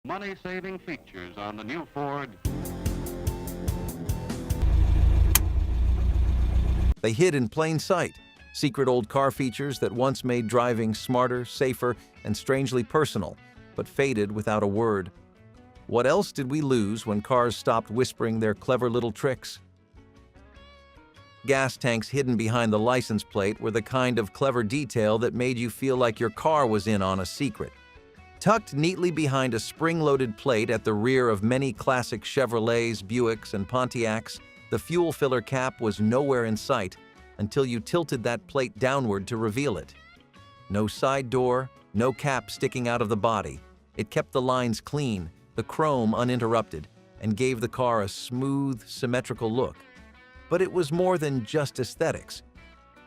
Money-saving features on the new Ford. They hid in plain sight, secret old car features that once made driving smarter, safer, and strangely personal, but faded without a word. What else did we lose when cars stopped whispering their clever little tricks? Gas tanks hidden behind the license plate were the kind of clever detail that made you feel like your car was in on a secret. Tucked neatly behind a spring-loaded plate at the rear of many classic Chevrolets, Buicks, and Pontiacs, the fuel filler cap was nowhere in sight until you tilted that plate downward to reveal it. No side door, no cap sticking out of the body. It kept the lines clean, the chrome uninterrupted, and gave the car a smooth, symmetrical look. But it was more than just aesthetics.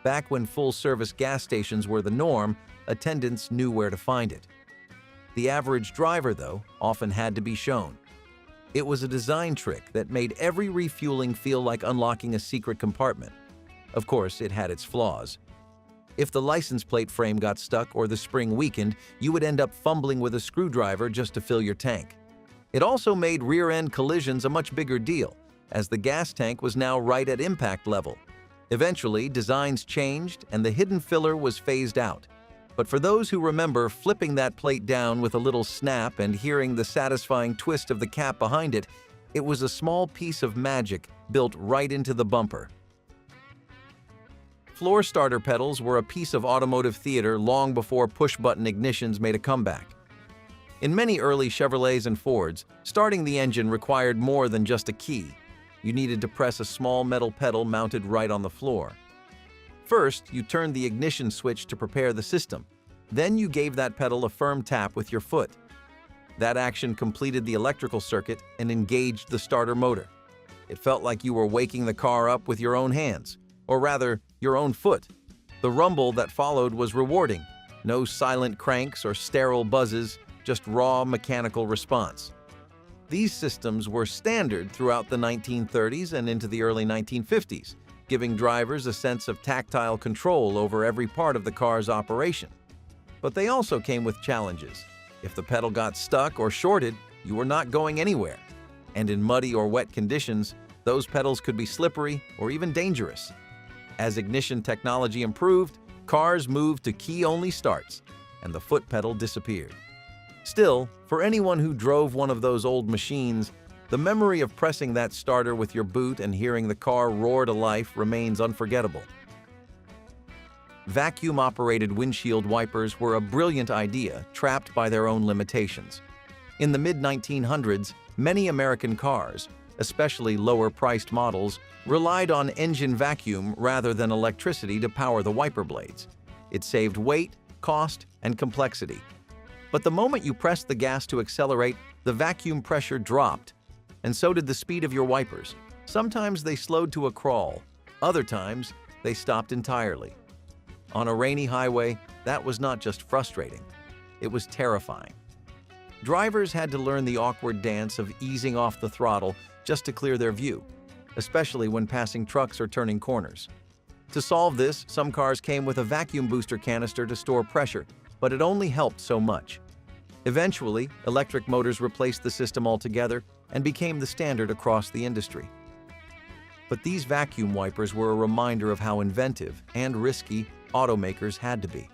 Back when full-service gas stations were the norm, attendants knew where to find it. The average driver, though, often had to be shown. It was a design trick that made every refueling feel like unlocking a secret compartment. Of course, it had its flaws. If the license plate frame got stuck or the spring weakened, you would end up fumbling with a screwdriver just to fill your tank. It also made rear-end collisions a much bigger deal, as the gas tank was now right at impact level. Eventually, designs changed and the hidden filler was phased out. But for those who remember flipping that plate down with a little snap and hearing the satisfying twist of the cap behind it, it was a small piece of magic built right into the bumper. Floor starter pedals were a piece of automotive theater long before push-button ignitions made a comeback. In many early Chevrolets and Fords, starting the engine required more than just a key. You needed to press a small metal pedal mounted right on the floor. First, you turned the ignition switch to prepare the system. Then you gave that pedal a firm tap with your foot. That action completed the electrical circuit and engaged the starter motor. It felt like you were waking the car up with your own hands, or rather, your own foot. The rumble that followed was rewarding. No silent cranks or sterile buzzes, just raw mechanical response. These systems were standard throughout the 1930s and into the early 1950s, giving drivers a sense of tactile control over every part of the car's operation. But they also came with challenges. If the pedal got stuck or shorted, you were not going anywhere. And in muddy or wet conditions, those pedals could be slippery or even dangerous. As ignition technology improved, cars moved to key-only starts, and the foot pedal disappeared. Still, for anyone who drove one of those old machines, the memory of pressing that starter with your boot and hearing the car roar to life remains unforgettable. Vacuum-operated windshield wipers were a brilliant idea, trapped by their own limitations. In the mid-1900s, many American cars, especially lower-priced models, relied on engine vacuum rather than electricity to power the wiper blades. It saved weight, cost, and complexity. But the moment you pressed the gas to accelerate, the vacuum pressure dropped, and so did the speed of your wipers. Sometimes they slowed to a crawl, other times they stopped entirely. On a rainy highway, that was not just frustrating, it was terrifying. Drivers had to learn the awkward dance of easing off the throttle just to clear their view, especially when passing trucks or turning corners. To solve this, some cars came with a vacuum booster canister to store pressure, but it only helped so much. Eventually, electric motors replaced the system altogether and became the standard across the industry. But these vacuum wipers were a reminder of how inventive and risky automakers had to be.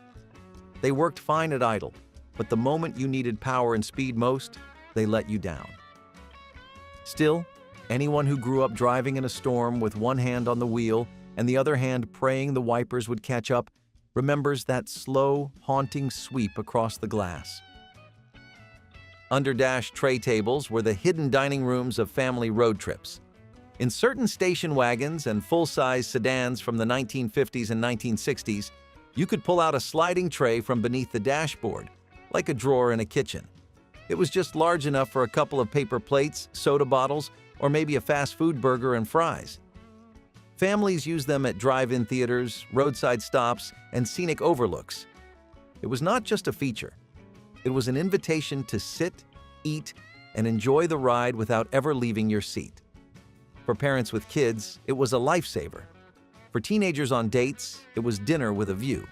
They worked fine at idle, but the moment you needed power and speed most, they let you down. Still, anyone who grew up driving in a storm with one hand on the wheel and the other hand praying the wipers would catch up remembers that slow, haunting sweep across the glass. Under-dash tray tables were the hidden dining rooms of family road trips. In certain station wagons and full-size sedans from the 1950s and 1960s, you could pull out a sliding tray from beneath the dashboard, like a drawer in a kitchen. It was just large enough for a couple of paper plates, soda bottles, or maybe a fast food burger and fries. Families used them at drive-in theaters, roadside stops, and scenic overlooks. It was not just a feature. It was an invitation to sit, eat, and enjoy the ride without ever leaving your seat. For parents with kids, it was a lifesaver. For teenagers on dates, it was dinner with a view.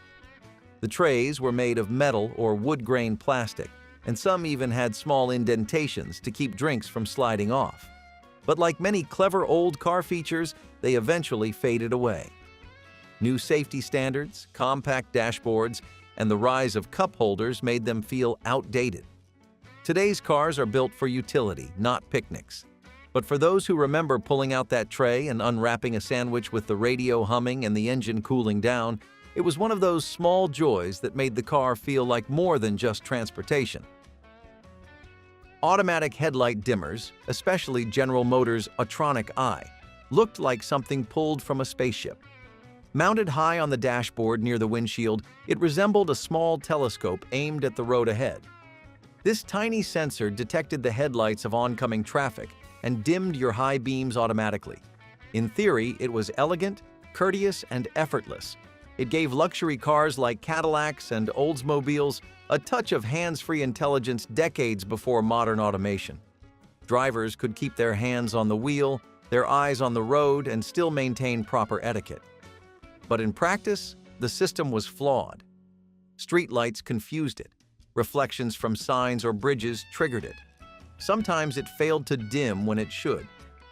The trays were made of metal or wood-grain plastic, and some even had small indentations to keep drinks from sliding off. But like many clever old car features, they eventually faded away. New safety standards, compact dashboards, and the rise of cup holders made them feel outdated. Today's cars are built for utility, not picnics. But for those who remember pulling out that tray and unwrapping a sandwich with the radio humming and the engine cooling down, it was one of those small joys that made the car feel like more than just transportation. Automatic headlight dimmers, especially General Motors' Autronic Eye, looked like something pulled from a spaceship. Mounted high on the dashboard near the windshield, it resembled a small telescope aimed at the road ahead. This tiny sensor detected the headlights of oncoming traffic and dimmed your high beams automatically. In theory, it was elegant, courteous, and effortless. It gave luxury cars like Cadillacs and Oldsmobiles a touch of hands-free intelligence decades before modern automation. Drivers could keep their hands on the wheel, their eyes on the road, and still maintain proper etiquette. But in practice, the system was flawed. Streetlights confused it. Reflections from signs or bridges triggered it. Sometimes it failed to dim when it should,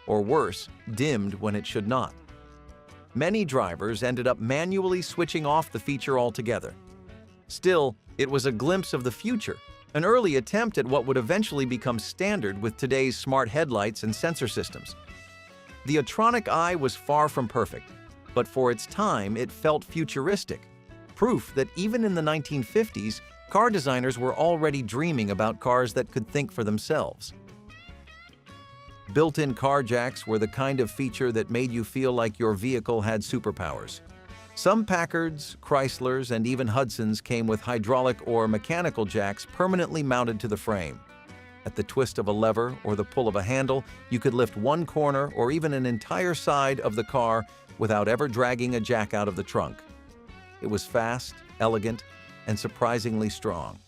or worse, dimmed when it should not. Many drivers ended up manually switching off the feature altogether. Still, it was a glimpse of the future, an early attempt at what would eventually become standard with today's smart headlights and sensor systems. The Autronic Eye was far from perfect, but for its time it felt futuristic, proof that even in the 1950s, car designers were already dreaming about cars that could think for themselves. Built-in car jacks were the kind of feature that made you feel like your vehicle had superpowers. Some Packards, Chryslers, and even Hudsons came with hydraulic or mechanical jacks permanently mounted to the frame. At the twist of a lever or the pull of a handle, you could lift one corner or even an entire side of the car without ever dragging a jack out of the trunk. It was fast, elegant, and surprisingly strong.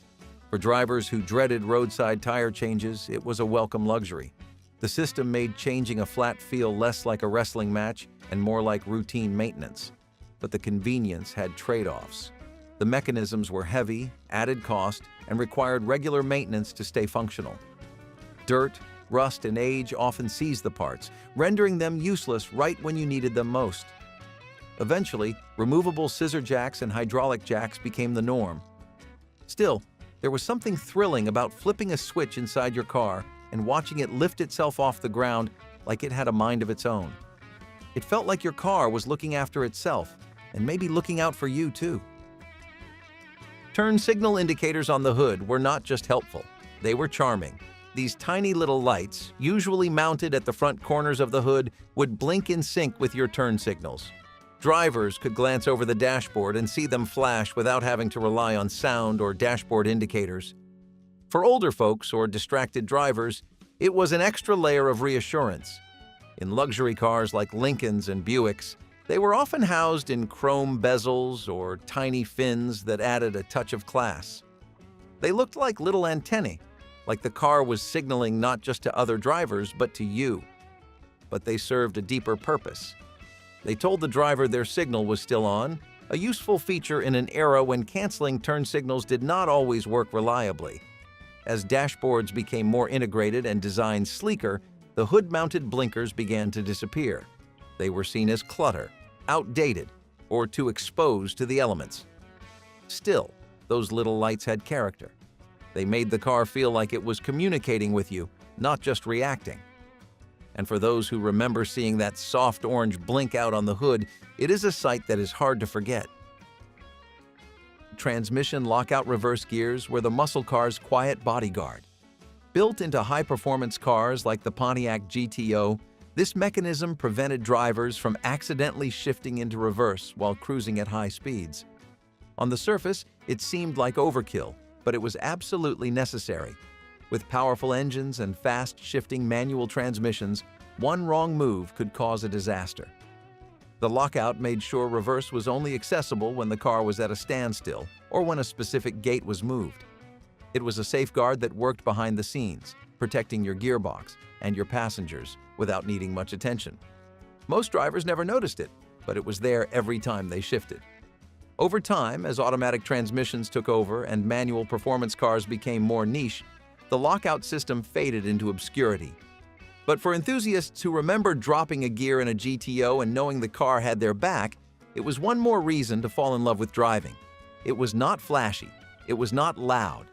For drivers who dreaded roadside tire changes, it was a welcome luxury. The system made changing a flat feel less like a wrestling match and more like routine maintenance. But the convenience had trade-offs. The mechanisms were heavy, added cost, and required regular maintenance to stay functional. Dirt, rust, and age often seized the parts, rendering them useless right when you needed them most. Eventually, removable scissor jacks and hydraulic jacks became the norm. Still, there was something thrilling about flipping a switch inside your car and watching it lift itself off the ground like it had a mind of its own. It felt like your car was looking after itself and maybe looking out for you too. Turn signal indicators on the hood were not just helpful, they were charming. These tiny little lights, usually mounted at the front corners of the hood, would blink in sync with your turn signals. Drivers could glance over the dashboard and see them flash without having to rely on sound or dashboard indicators. For older folks or distracted drivers, it was an extra layer of reassurance. In luxury cars like Lincolns and Buicks, they were often housed in chrome bezels or tiny fins that added a touch of class. They looked like little antennae, like the car was signaling not just to other drivers but to you. But they served a deeper purpose. They told the driver their signal was still on, a useful feature in an era when canceling turn signals did not always work reliably. As dashboards became more integrated and designed sleeker, the hood-mounted blinkers began to disappear. They were seen as clutter, outdated, or too exposed to the elements. Still, those little lights had character. They made the car feel like it was communicating with you, not just reacting. And for those who remember seeing that soft orange blink out on the hood, it is a sight that is hard to forget. Transmission lockout reverse gears were the muscle car's quiet bodyguard. Built into high-performance cars like the Pontiac GTO, this mechanism prevented drivers from accidentally shifting into reverse while cruising at high speeds. On the surface, it seemed like overkill, but it was absolutely necessary. With powerful engines and fast-shifting manual transmissions, one wrong move could cause a disaster. The lockout made sure reverse was only accessible when the car was at a standstill or when a specific gate was moved. It was a safeguard that worked behind the scenes, protecting your gearbox and your passengers without needing much attention. Most drivers never noticed it, but it was there every time they shifted. Over time, as automatic transmissions took over and manual performance cars became more niche, the lockout system faded into obscurity. But for enthusiasts who remember dropping a gear in a GTO and knowing the car had their back, it was one more reason to fall in love with driving. It was not flashy, it was not loud,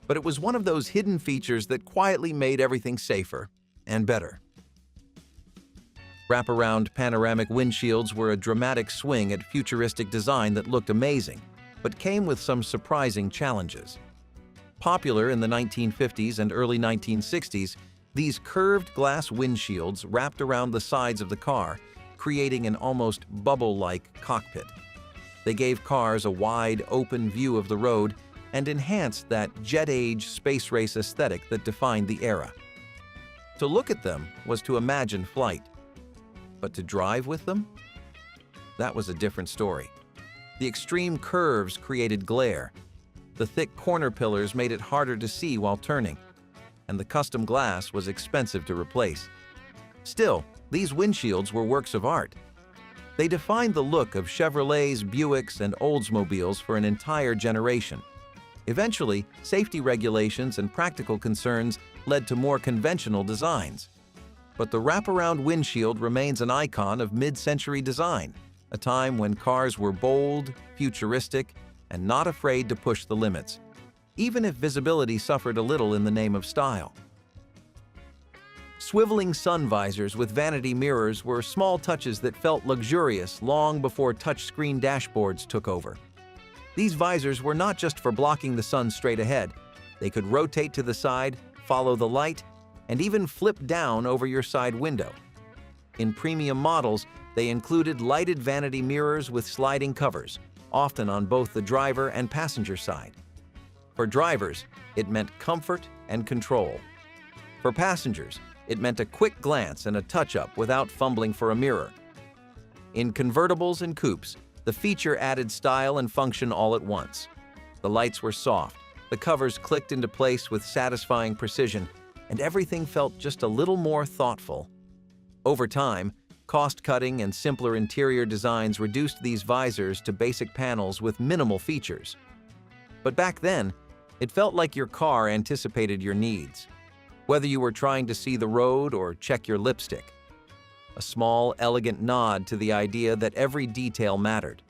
but it was one of those hidden features that quietly made everything safer and better. Wraparound panoramic windshields were a dramatic swing at futuristic design that looked amazing, but came with some surprising challenges. Popular in the 1950s and early 1960s, these curved glass windshields wrapped around the sides of the car, creating an almost bubble-like cockpit. They gave cars a wide, open view of the road and enhanced that jet-age space race aesthetic that defined the era. To look at them was to imagine flight. But to drive with them? That was a different story. The extreme curves created glare. The thick corner pillars made it harder to see while turning, and the custom glass was expensive to replace. Still, these windshields were works of art. They defined the look of Chevrolets, Buicks, and Oldsmobiles for an entire generation. Eventually, safety regulations and practical concerns led to more conventional designs. But the wraparound windshield remains an icon of mid-century design, a time when cars were bold, futuristic, and not afraid to push the limits, even if visibility suffered a little in the name of style. Swiveling sun visors with vanity mirrors were small touches that felt luxurious long before touchscreen dashboards took over. These visors were not just for blocking the sun straight ahead. They could rotate to the side, follow the light, and even flip down over your side window. In premium models, they included lighted vanity mirrors with sliding covers, often on both the driver and passenger side. For drivers, it meant comfort and control. For passengers, it meant a quick glance and a touch-up without fumbling for a mirror. In convertibles and coupes, the feature added style and function all at once. The lights were soft, the covers clicked into place with satisfying precision, and everything felt just a little more thoughtful. Over time, cost-cutting and simpler interior designs reduced these visors to basic panels with minimal features. But back then, it felt like your car anticipated your needs, whether you were trying to see the road or check your lipstick. A small, elegant nod to the idea that every detail mattered.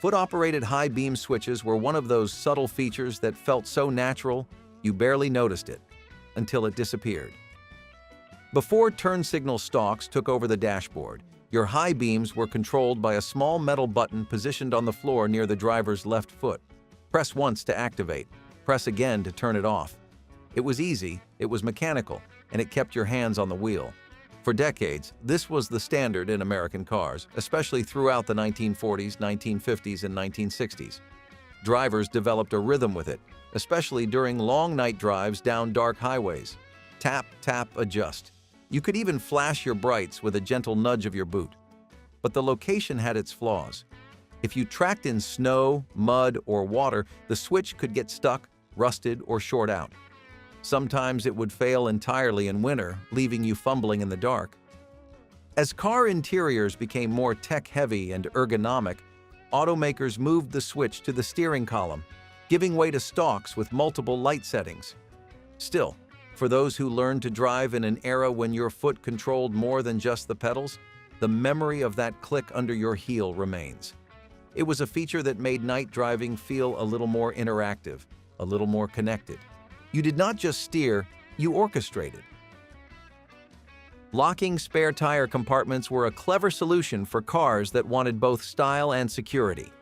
Foot-operated high-beam switches were one of those subtle features that felt so natural you barely noticed it, until it disappeared. Before turn signal stalks took over the dashboard, your high beams were controlled by a small metal button positioned on the floor near the driver's left foot. Press once to activate, press again to turn it off. It was easy, it was mechanical, and it kept your hands on the wheel. For decades, this was the standard in American cars, especially throughout the 1940s, 1950s, and 1960s. Drivers developed a rhythm with it, especially during long night drives down dark highways. Tap, tap, adjust. You could even flash your brights with a gentle nudge of your boot. But the location had its flaws. If you tracked in snow, mud, or water, the switch could get stuck, rusted, or short out. Sometimes it would fail entirely in winter, leaving you fumbling in the dark. As car interiors became more tech-heavy and ergonomic, automakers moved the switch to the steering column, giving way to stalks with multiple light settings. Still, for those who learned to drive in an era when your foot controlled more than just the pedals, the memory of that click under your heel remains. It was a feature that made night driving feel a little more interactive, a little more connected. You did not just steer, you orchestrated. Locking spare tire compartments were a clever solution for cars that wanted both style and security.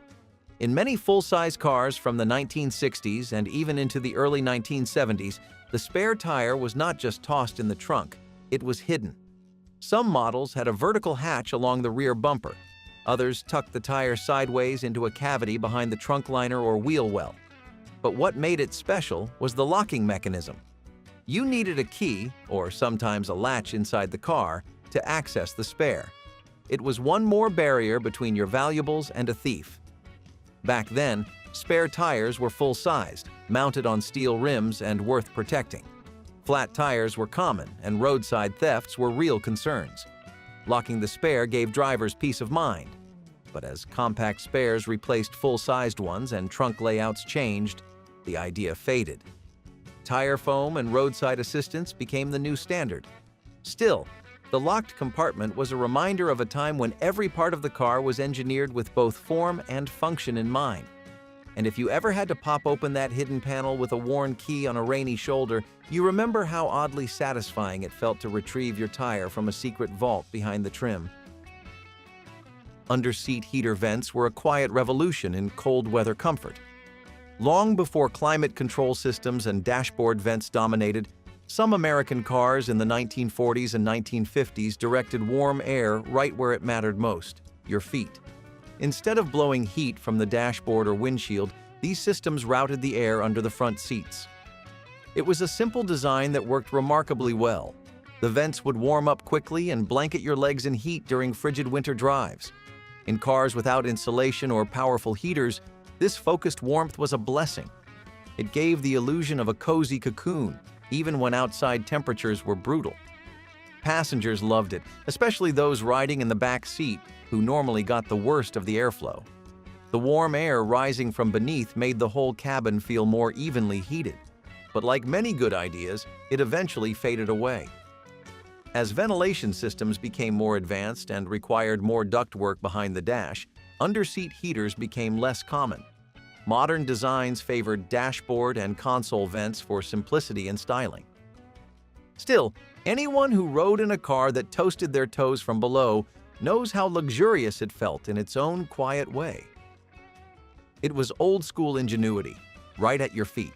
In many full-size cars from the 1960s and even into the early 1970s, the spare tire was not just tossed in the trunk, it was hidden. Some models had a vertical hatch along the rear bumper. Others tucked the tire sideways into a cavity behind the trunk liner or wheel well. But what made it special was the locking mechanism. You needed a key, or sometimes a latch inside the car, to access the spare. It was one more barrier between your valuables and a thief. Back then, spare tires were full-sized, mounted on steel rims and worth protecting. Flat tires were common, and roadside thefts were real concerns. Locking the spare gave drivers peace of mind. But as compact spares replaced full-sized ones and trunk layouts changed, the idea faded. Tire foam and roadside assistance became the new standard. Still, the locked compartment was a reminder of a time when every part of the car was engineered with both form and function in mind. And if you ever had to pop open that hidden panel with a worn key on a rainy shoulder, you remember how oddly satisfying it felt to retrieve your tire from a secret vault behind the trim. Under-seat heater vents were a quiet revolution in cold weather comfort. Long before climate control systems and dashboard vents dominated, some American cars in the 1940s and 1950s directed warm air right where it mattered most, your feet. Instead of blowing heat from the dashboard or windshield, these systems routed the air under the front seats. It was a simple design that worked remarkably well. The vents would warm up quickly and blanket your legs in heat during frigid winter drives. In cars without insulation or powerful heaters, this focused warmth was a blessing. It gave the illusion of a cozy cocoon, even when outside temperatures were brutal. Passengers loved it, especially those riding in the back seat, who normally got the worst of the airflow. The warm air rising from beneath made the whole cabin feel more evenly heated. But like many good ideas, it eventually faded away. As ventilation systems became more advanced and required more ductwork behind the dash, under-seat heaters became less common. Modern designs favored dashboard and console vents for simplicity and styling. Still, anyone who rode in a car that toasted their toes from below knows how luxurious it felt in its own quiet way. It was old-school ingenuity, right at your feet.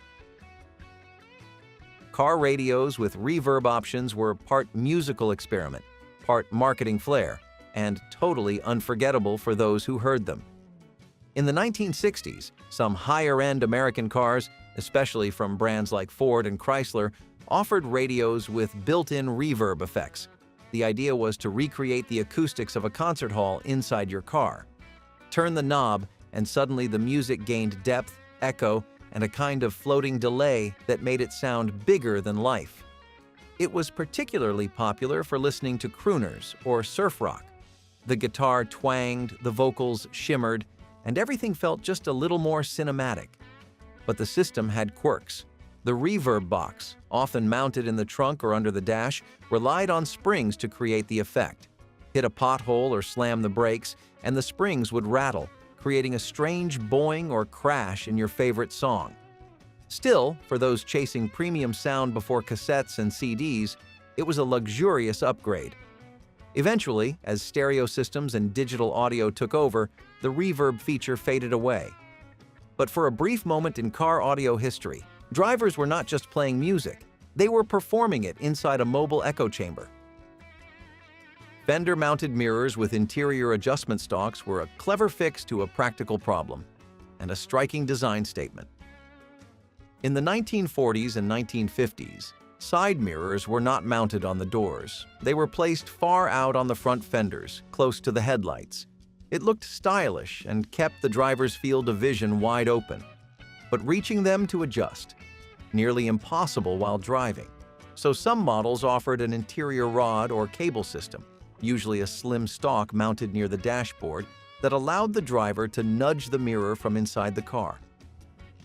Car radios with reverb options were part musical experiment, part marketing flair, and totally unforgettable for those who heard them. In the 1960s, some higher-end American cars, especially from brands like Ford and Chrysler, offered radios with built-in reverb effects. The idea was to recreate the acoustics of a concert hall inside your car. Turn the knob, and suddenly the music gained depth, echo, and a kind of floating delay that made it sound bigger than life. It was particularly popular for listening to crooners or surf rock. The guitar twanged, the vocals shimmered, and everything felt just a little more cinematic. But the system had quirks. The reverb box, often mounted in the trunk or under the dash, relied on springs to create the effect. Hit a pothole or slam the brakes, and the springs would rattle, creating a strange boing or crash in your favorite song. Still, for those chasing premium sound before cassettes and CDs, it was a luxurious upgrade. Eventually, as stereo systems and digital audio took over, the reverb feature faded away. But for a brief moment in car audio history, drivers were not just playing music, they were performing it inside a mobile echo chamber. Fender-mounted mirrors with interior adjustment stalks were a clever fix to a practical problem, and a striking design statement. In the 1940s and 1950s, side mirrors were not mounted on the doors. They were placed far out on the front fenders, close to the headlights. It looked stylish and kept the driver's field of vision wide open. But reaching them to adjust, nearly impossible while driving. So some models offered an interior rod or cable system, usually a slim stalk mounted near the dashboard, that allowed the driver to nudge the mirror from inside the car.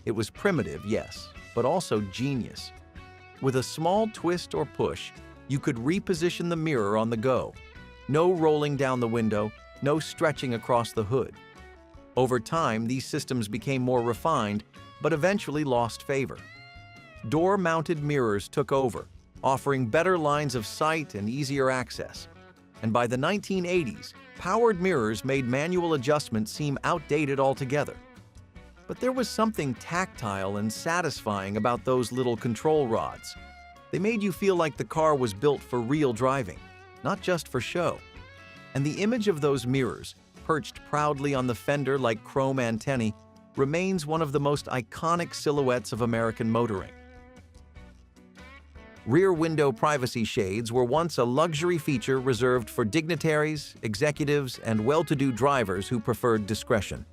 It was primitive, yes, but also genius. With a small twist or push, you could reposition the mirror on the go. No rolling down the window, no stretching across the hood. Over time, these systems became more refined, but eventually lost favor. Door-mounted mirrors took over, offering better lines of sight and easier access. And by the 1980s, powered mirrors made manual adjustment seem outdated altogether. But there was something tactile and satisfying about those little control rods. They made you feel like the car was built for real driving, not just for show. And the image of those mirrors, perched proudly on the fender like chrome antennae, remains one of the most iconic silhouettes of American motoring. Rear window privacy shades were once a luxury feature reserved for dignitaries, executives, and well-to-do drivers who preferred discretion.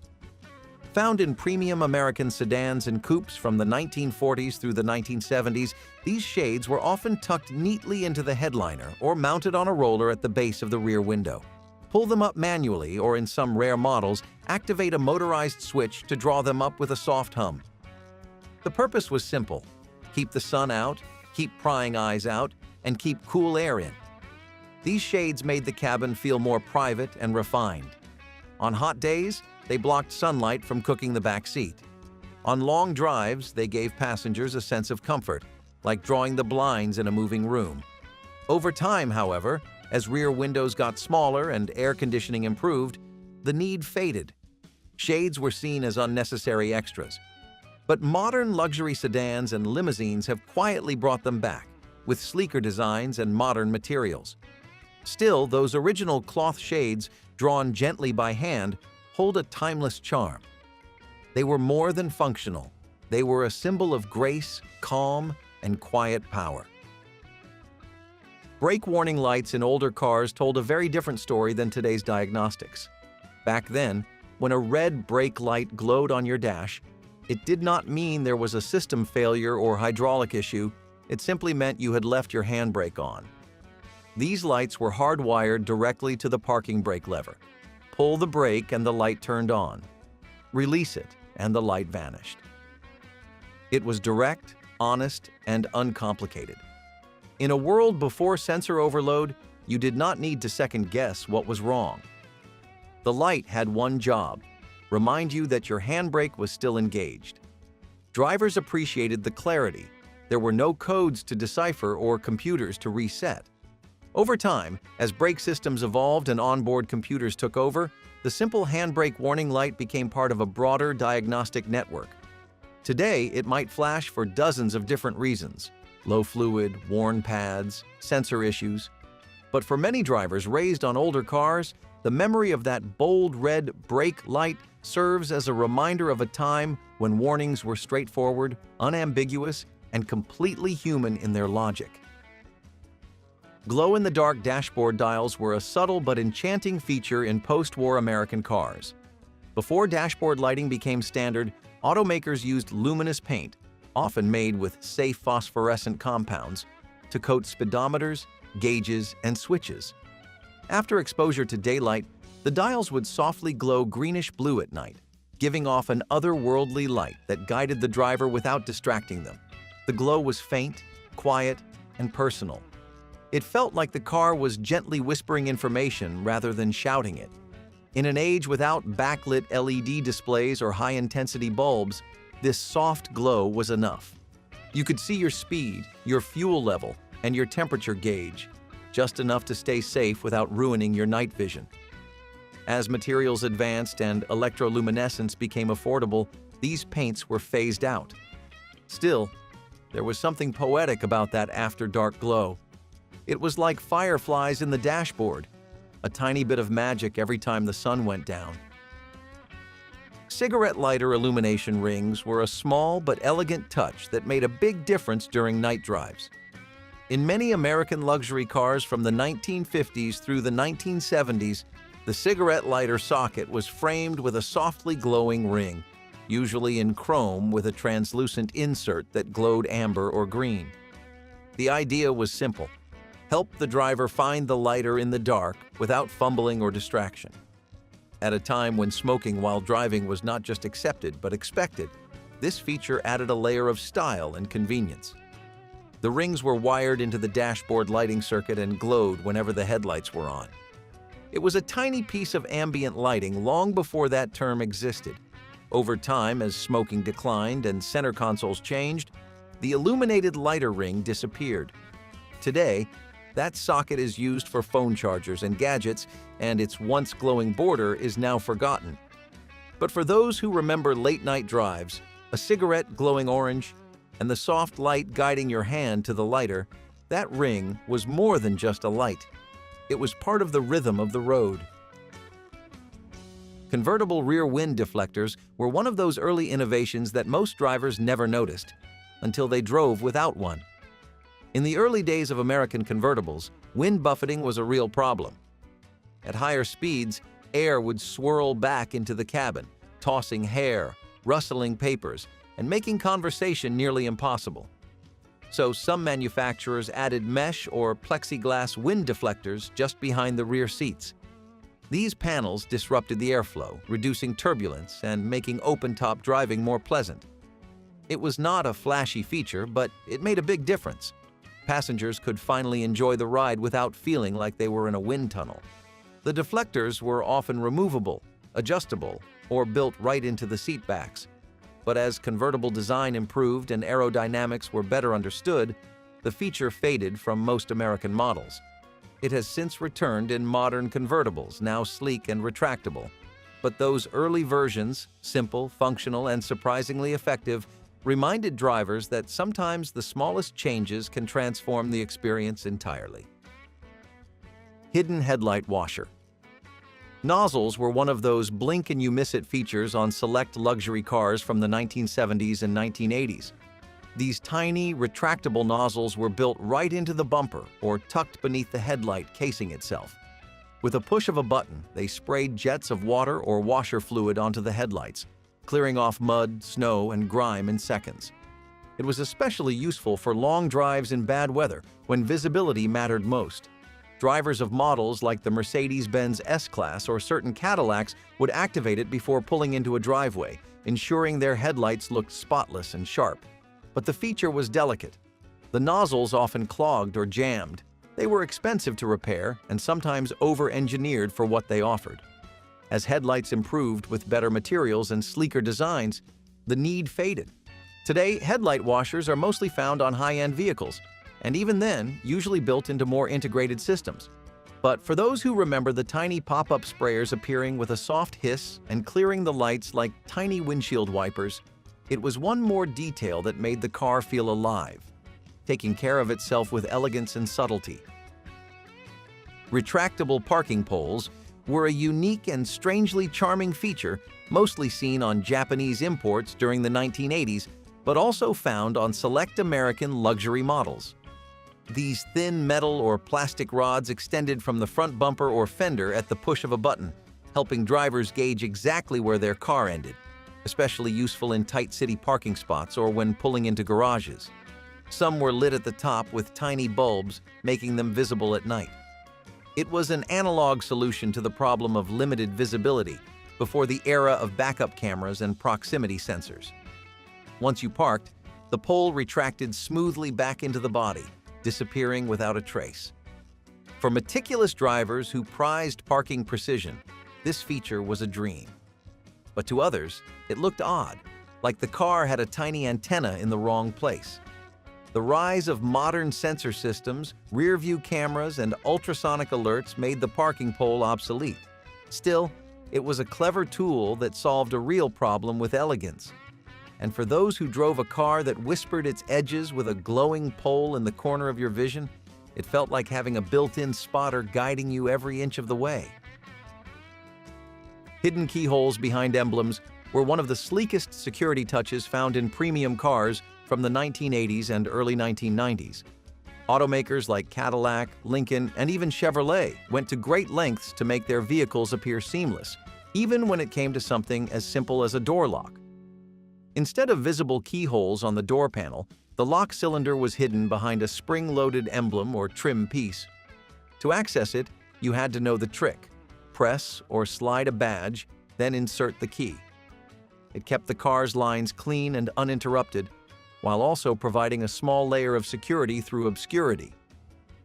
Found in premium American sedans and coupes from the 1940s through the 1970s, these shades were often tucked neatly into the headliner or mounted on a roller at the base of the rear window. Pull them up manually, or in some rare models, activate a motorized switch to draw them up with a soft hum. The purpose was simple: keep the sun out, keep prying eyes out, and keep cool air in. These shades made the cabin feel more private and refined. On hot days, they blocked sunlight from cooking the back seat. On long drives, they gave passengers a sense of comfort, like drawing the blinds in a moving room. Over time, however, as rear windows got smaller and air conditioning improved, the need faded. Shades were seen as unnecessary extras. But modern luxury sedans and limousines have quietly brought them back, with sleeker designs and modern materials. Still, those original cloth shades, drawn gently by hand, hold a timeless charm. They were more than functional. They were a symbol of grace, calm, and quiet power. Brake warning lights in older cars told a very different story than today's diagnostics. Back then, when a red brake light glowed on your dash, it did not mean there was a system failure or hydraulic issue. It simply meant you had left your handbrake on. These lights were hardwired directly to the parking brake lever. Pull the brake and the light turned on. Release it and the light vanished. It was direct, honest, and uncomplicated. In a world before sensor overload, you did not need to second-guess what was wrong. The light had one job: remind you that your handbrake was still engaged. Drivers appreciated the clarity. There were no codes to decipher or computers to reset. Over time, as brake systems evolved and onboard computers took over, the simple handbrake warning light became part of a broader diagnostic network. Today, it might flash for dozens of different reasons: low fluid, worn pads, sensor issues. But for many drivers raised on older cars, the memory of that bold red brake light serves as a reminder of a time when warnings were straightforward, unambiguous, and completely human in their logic. Glow-in-the-dark dashboard dials were a subtle but enchanting feature in post-war American cars. Before dashboard lighting became standard, automakers used luminous paint, often made with safe phosphorescent compounds, to coat speedometers, gauges, and switches. After exposure to daylight, the dials would softly glow greenish-blue at night, giving off an otherworldly light that guided the driver without distracting them. The glow was faint, quiet, and personal. It felt like the car was gently whispering information rather than shouting it. In an age without backlit LED displays or high-intensity bulbs, this soft glow was enough. You could see your speed, your fuel level, and your temperature gauge, just enough to stay safe without ruining your night vision. As materials advanced and electroluminescence became affordable, these paints were phased out. Still, there was something poetic about that after-dark glow. It was like fireflies in the dashboard, a tiny bit of magic every time the sun went down. Cigarette lighter illumination rings were a small but elegant touch that made a big difference during night drives. In many American luxury cars from the 1950s through the 1970s, the cigarette lighter socket was framed with a softly glowing ring, usually in chrome with a translucent insert that glowed amber or green. The idea was simple: help the driver find the lighter in the dark without fumbling or distraction. At a time when smoking while driving was not just accepted but expected, this feature added a layer of style and convenience. The rings were wired into the dashboard lighting circuit and glowed whenever the headlights were on. It was a tiny piece of ambient lighting long before that term existed. Over time, as smoking declined and center consoles changed, the illuminated lighter ring disappeared. Today, that socket is used for phone chargers and gadgets, and its once glowing border is now forgotten. But for those who remember late-night drives, a cigarette glowing orange, and the soft light guiding your hand to the lighter, that ring was more than just a light. It was part of the rhythm of the road. Convertible rear wind deflectors were one of those early innovations that most drivers never noticed, until they drove without one. In the early days of American convertibles, wind buffeting was a real problem. At higher speeds, air would swirl back into the cabin, tossing hair, rustling papers, and making conversation nearly impossible. So some manufacturers added mesh or plexiglass wind deflectors just behind the rear seats. These panels disrupted the airflow, reducing turbulence and making open-top driving more pleasant. It was not a flashy feature, but it made a big difference. Passengers could finally enjoy the ride without feeling like they were in a wind tunnel. The deflectors were often removable, adjustable, or built right into the seat backs. But as convertible design improved and aerodynamics were better understood, the feature faded from most American models. It has since returned in modern convertibles, now sleek and retractable. But those early versions, simple, functional, and surprisingly effective, reminded drivers that sometimes the smallest changes can transform the experience entirely. Hidden headlight washer. Nozzles were one of those blink-and-you-miss-it features on select luxury cars from the 1970s and 1980s. These tiny, retractable nozzles were built right into the bumper or tucked beneath the headlight casing itself. With a push of a button, they sprayed jets of water or washer fluid onto the headlights, clearing off mud, snow, and grime in seconds. It was especially useful for long drives in bad weather when visibility mattered most. Drivers of models like the Mercedes-Benz S-Class or certain Cadillacs would activate it before pulling into a driveway, ensuring their headlights looked spotless and sharp. But the feature was delicate. The nozzles often clogged or jammed. They were expensive to repair and sometimes over-engineered for what they offered. As headlights improved with better materials and sleeker designs, the need faded. Today, headlight washers are mostly found on high-end vehicles, and even then, usually built into more integrated systems. But for those who remember the tiny pop-up sprayers appearing with a soft hiss and clearing the lights like tiny windshield wipers, it was one more detail that made the car feel alive, taking care of itself with elegance and subtlety. Retractable parking poles were a unique and strangely charming feature mostly seen on Japanese imports during the 1980s, but also found on select American luxury models. These thin metal or plastic rods extended from the front bumper or fender at the push of a button, helping drivers gauge exactly where their car ended, especially useful in tight city parking spots or when pulling into garages. Some were lit at the top with tiny bulbs, making them visible at night. It was an analog solution to the problem of limited visibility before the era of backup cameras and proximity sensors. Once you parked, the pole retracted smoothly back into the body, disappearing without a trace. For meticulous drivers who prized parking precision, this feature was a dream. But to others, it looked odd, like the car had a tiny antenna in the wrong place. The rise of modern sensor systems, rear-view cameras, and ultrasonic alerts made the parking pole obsolete. Still, it was a clever tool that solved a real problem with elegance. And for those who drove a car that whispered its edges with a glowing pole in the corner of your vision, it felt like having a built-in spotter guiding you every inch of the way. Hidden keyholes behind emblems were one of the sleekest security touches found in premium cars from the 1980s and early 1990s. Automakers like Cadillac, Lincoln, and even Chevrolet went to great lengths to make their vehicles appear seamless, even when it came to something as simple as a door lock. Instead of visible keyholes on the door panel, the lock cylinder was hidden behind a spring-loaded emblem or trim piece. To access it, you had to know the trick: press or slide a badge, then insert the key. It kept the car's lines clean and uninterrupted, while also providing a small layer of security through obscurity.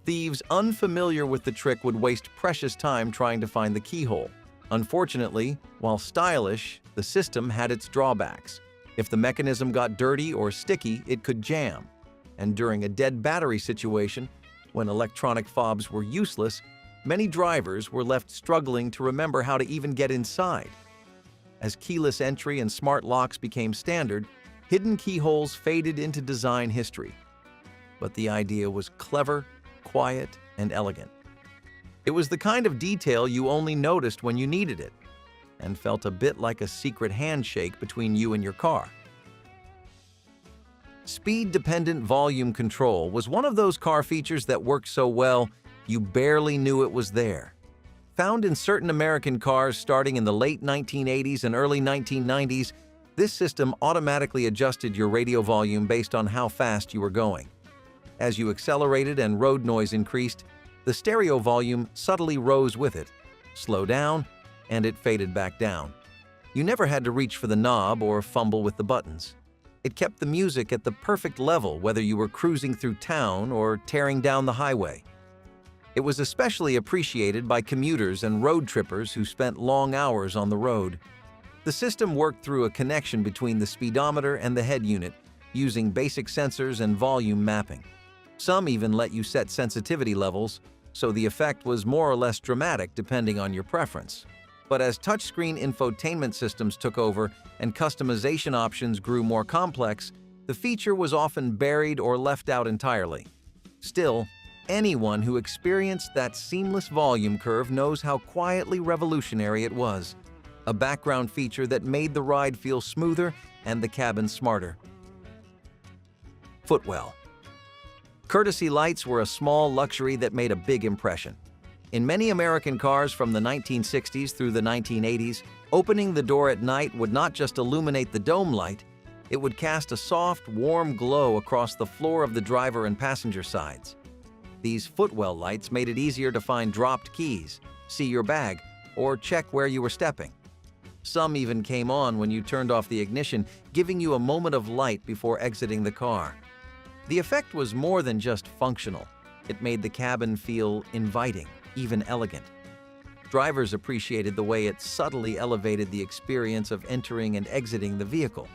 Thieves unfamiliar with the trick would waste precious time trying to find the keyhole. Unfortunately, while stylish, the system had its drawbacks. If the mechanism got dirty or sticky, it could jam. And during a dead battery situation, when electronic fobs were useless, many drivers were left struggling to remember how to even get inside. As keyless entry and smart locks became standard, hidden keyholes faded into design history. But the idea was clever, quiet, and elegant. It was the kind of detail you only noticed when you needed it, and felt a bit like a secret handshake between you and your car. Speed-dependent volume control was one of those car features that worked so well you barely knew it was there. Found in certain American cars starting in the late 1980s and early 1990s, this system automatically adjusted your radio volume based on how fast you were going. As you accelerated and road noise increased, the stereo volume subtly rose with it, slow down, and it faded back down. You never had to reach for the knob or fumble with the buttons. It kept the music at the perfect level whether you were cruising through town or tearing down the highway. It was especially appreciated by commuters and road trippers who spent long hours on the road. The system worked through a connection between the speedometer and the head unit, using basic sensors and volume mapping. Some even let you set sensitivity levels, so the effect was more or less dramatic depending on your preference. But as touchscreen infotainment systems took over and customization options grew more complex, the feature was often buried or left out entirely. Still, anyone who experienced that seamless volume curve knows how quietly revolutionary it was. A background feature that made the ride feel smoother and the cabin smarter. Footwell. Courtesy lights were a small luxury that made a big impression. In many American cars from the 1960s through the 1980s, opening the door at night would not just illuminate the dome light, it would cast a soft, warm glow across the floor of the driver and passenger sides. These footwell lights made it easier to find dropped keys, see your bag, or check where you were stepping. Some even came on when you turned off the ignition, giving you a moment of light before exiting the car. The effect was more than just functional. It made the cabin feel inviting, even elegant. Drivers appreciated the way it subtly elevated the experience of entering and exiting the vehicle.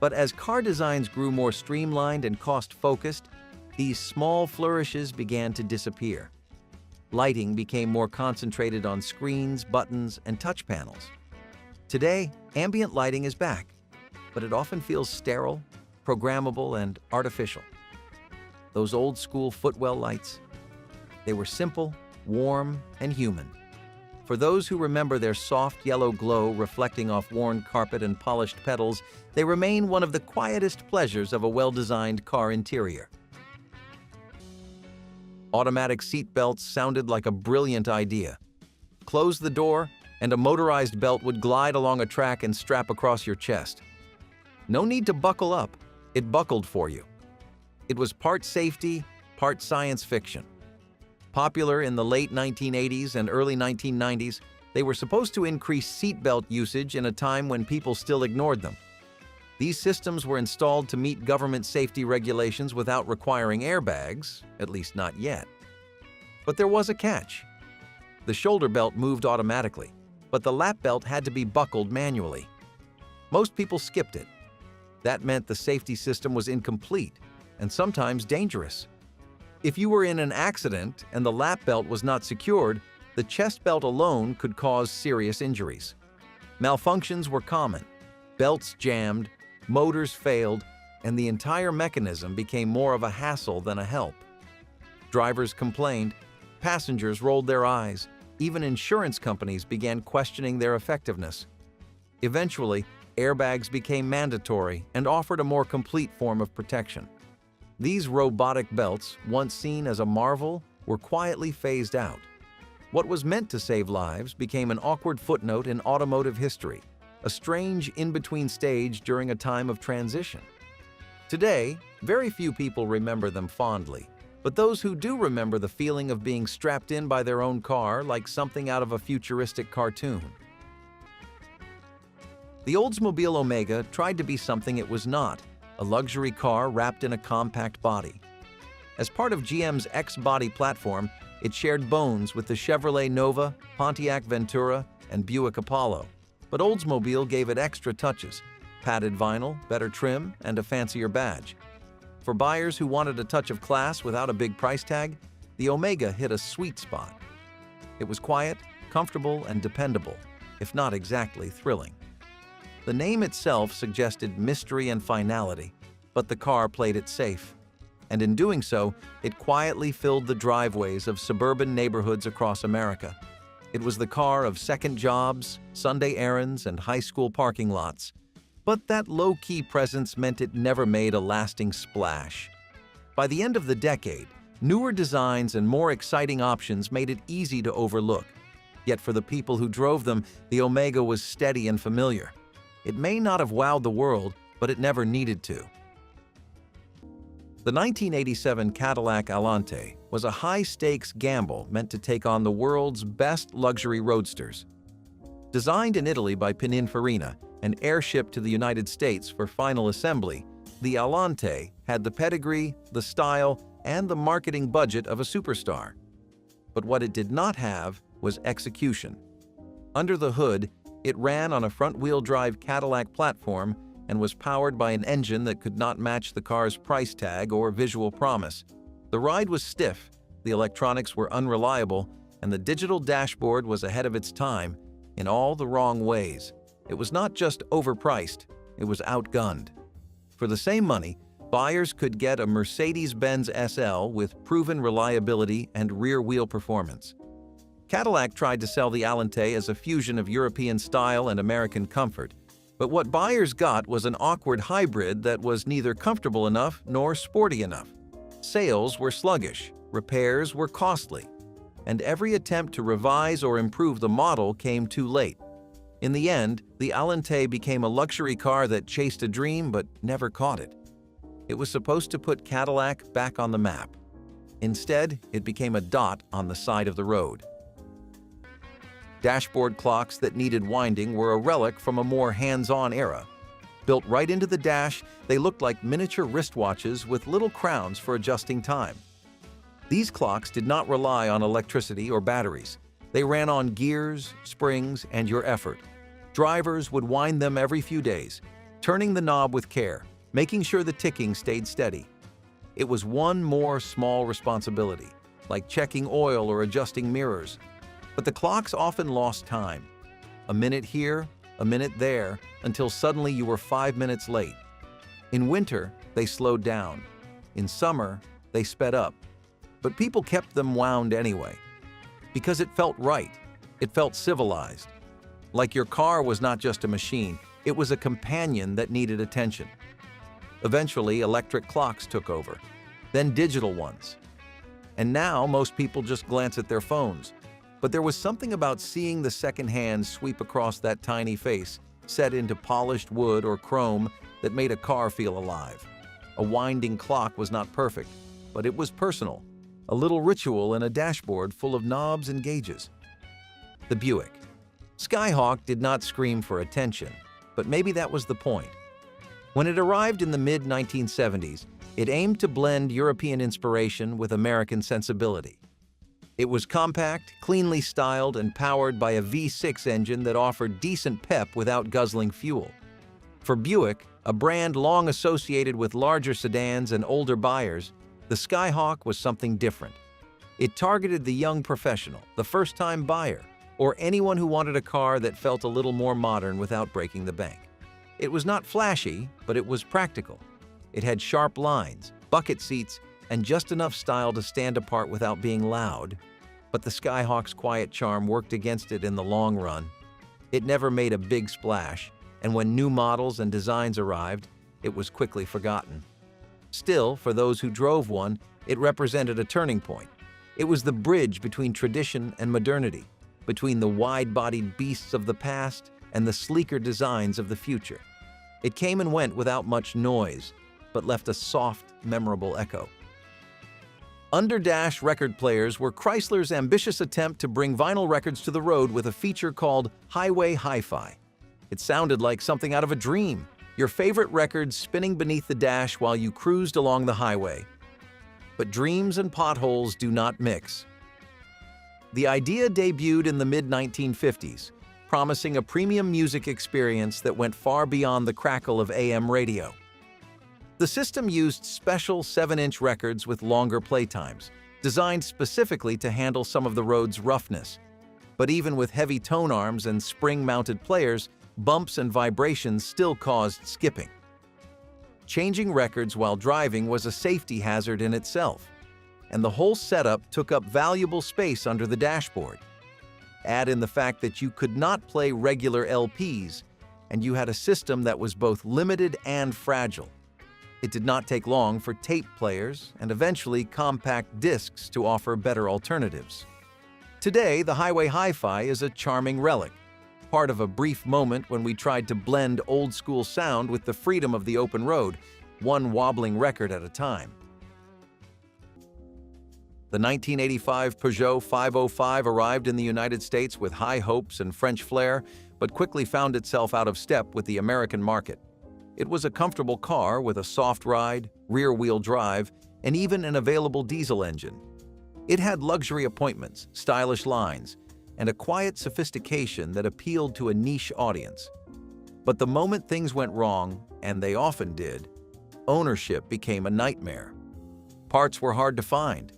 But as car designs grew more streamlined and cost-focused, these small flourishes began to disappear. Lighting became more concentrated on screens, buttons, and touch panels. Today, ambient lighting is back, but it often feels sterile, programmable, and artificial. Those old-school footwell lights, they were simple, warm, and human. For those who remember their soft yellow glow reflecting off worn carpet and polished pedals, they remain one of the quietest pleasures of a well-designed car interior. Automatic seat belts sounded like a brilliant idea. Close the door, and a motorized belt would glide along a track and strap across your chest. No need to buckle up, it buckled for you. It was part safety, part science fiction. Popular in the late 1980s and early 1990s, they were supposed to increase seatbelt usage in a time when people still ignored them. These systems were installed to meet government safety regulations without requiring airbags, at least not yet. But there was a catch. The shoulder belt moved automatically, but the lap belt had to be buckled manually. Most people skipped it. That meant the safety system was incomplete and sometimes dangerous. If you were in an accident and the lap belt was not secured, the chest belt alone could cause serious injuries. Malfunctions were common. Belts jammed, motors failed, and the entire mechanism became more of a hassle than a help. Drivers complained, passengers rolled their eyes, even insurance companies began questioning their effectiveness. Eventually, airbags became mandatory and offered a more complete form of protection. These robotic belts, once seen as a marvel, were quietly phased out. What was meant to save lives became an awkward footnote in automotive history, a strange in-between stage during a time of transition. Today, very few people remember them fondly, but those who do remember the feeling of being strapped in by their own car like something out of a futuristic cartoon. The Oldsmobile Omega tried to be something it was not, a luxury car wrapped in a compact body. As part of GM's X-Body platform, it shared bones with the Chevrolet Nova, Pontiac Ventura, and Buick Apollo. But Oldsmobile gave it extra touches: padded vinyl, better trim, and a fancier badge. For buyers who wanted a touch of class without a big price tag, the Omega hit a sweet spot. It was quiet, comfortable, and dependable, if not exactly thrilling. The name itself suggested mystery and finality, but the car played it safe. And in doing so, it quietly filled the driveways of suburban neighborhoods across America. It was the car of second jobs, Sunday errands, and high school parking lots. But that low-key presence meant it never made a lasting splash. By the end of the decade, newer designs and more exciting options made it easy to overlook. Yet for the people who drove them, the Omega was steady and familiar. It may not have wowed the world, but it never needed to. The 1987 Cadillac Alante was a high-stakes gamble meant to take on the world's best luxury roadsters. Designed in Italy by Pininfarina and airshipped to the United States for final assembly, the Alante had the pedigree, the style, and the marketing budget of a superstar. But what it did not have was execution. Under the hood, it ran on a front-wheel drive Cadillac platform and was powered by an engine that could not match the car's price tag or visual promise. The ride was stiff, the electronics were unreliable, and the digital dashboard was ahead of its time in all the wrong ways. It was not just overpriced, it was outgunned. For the same money, buyers could get a Mercedes-Benz SL with proven reliability and rear-wheel performance. Cadillac tried to sell the Alante as a fusion of European style and American comfort, but what buyers got was an awkward hybrid that was neither comfortable enough nor sporty enough. Sales were sluggish, repairs were costly, and every attempt to revise or improve the model came too late. In the end, the Alante became a luxury car that chased a dream but never caught it. It was supposed to put Cadillac back on the map. Instead, it became a dot on the side of the road. Dashboard clocks that needed winding were a relic from a more hands-on era. Built right into the dash, they looked like miniature wristwatches with little crowns for adjusting time. These clocks did not rely on electricity or batteries. They ran on gears, springs, and your effort. Drivers would wind them every few days, turning the knob with care, making sure the ticking stayed steady. It was one more small responsibility, like checking oil or adjusting mirrors. But the clocks often lost time. A minute here, a minute there, until suddenly you were 5 minutes late. In winter, they slowed down. In summer, they sped up. But people kept them wound anyway. Because it felt right. It felt civilized. Like your car was not just a machine, it was a companion that needed attention. Eventually, electric clocks took over, then digital ones. And now, most people just glance at their phones. But there was something about seeing the second hand sweep across that tiny face, set into polished wood or chrome, that made a car feel alive. A winding clock was not perfect, but it was personal. A little ritual in a dashboard full of knobs and gauges. The Buick. Skyhawk did not scream for attention, but maybe that was the point. When it arrived in the mid-1970s, it aimed to blend European inspiration with American sensibility. It was compact, cleanly styled, and powered by a V6 engine that offered decent pep without guzzling fuel. For Buick, a brand long associated with larger sedans and older buyers, the Skyhawk was something different. It targeted the young professional, the first-time buyer, or anyone who wanted a car that felt a little more modern without breaking the bank. It was not flashy, but it was practical. It had sharp lines, bucket seats, and just enough style to stand apart without being loud. But the Skyhawk's quiet charm worked against it in the long run. It never made a big splash, and when new models and designs arrived, it was quickly forgotten. Still, for those who drove one, it represented a turning point. It was the bridge between tradition and modernity, between the wide-bodied beasts of the past and the sleeker designs of the future. It came and went without much noise, but left a soft, memorable echo. Underdash record players were Chrysler's ambitious attempt to bring vinyl records to the road with a feature called Highway Hi-Fi. It sounded like something out of a dream, your favorite records spinning beneath the dash while you cruised along the highway. But dreams and potholes do not mix. The idea debuted in the mid-1950s, promising a premium music experience that went far beyond the crackle of AM radio. The system used special 7-inch records with longer playtimes, designed specifically to handle some of the road's roughness. But even with heavy tone arms and spring-mounted players, bumps and vibrations still caused skipping. Changing records while driving was a safety hazard in itself, and the whole setup took up valuable space under the dashboard. Add in the fact that you could not play regular LPs, and you had a system that was both limited and fragile. It did not take long for tape players and eventually compact discs to offer better alternatives. Today, the Highway Hi-Fi is a charming relic, part of a brief moment when we tried to blend old-school sound with the freedom of the open road, one wobbling record at a time. The 1985 Peugeot 505 arrived in the United States with high hopes and French flair, but quickly found itself out of step with the American market. It was a comfortable car with a soft ride, rear-wheel drive, and even an available diesel engine. It had luxury appointments, stylish lines, and a quiet sophistication that appealed to a niche audience. But the moment things went wrong, and they often did, ownership became a nightmare. Parts were hard to find,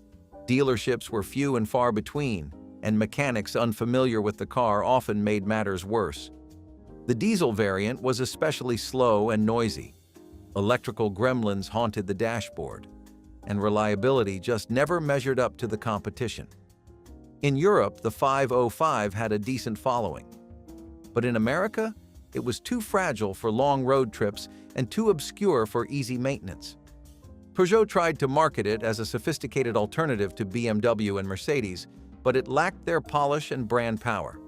dealerships were few and far between, and mechanics unfamiliar with the car often made matters worse. The diesel variant was especially slow and noisy. Electrical gremlins haunted the dashboard, and reliability just never measured up to the competition. In Europe, the 505 had a decent following. But in America, it was too fragile for long road trips and too obscure for easy maintenance. Peugeot tried to market it as a sophisticated alternative to BMW and Mercedes, but it lacked their polish and brand power.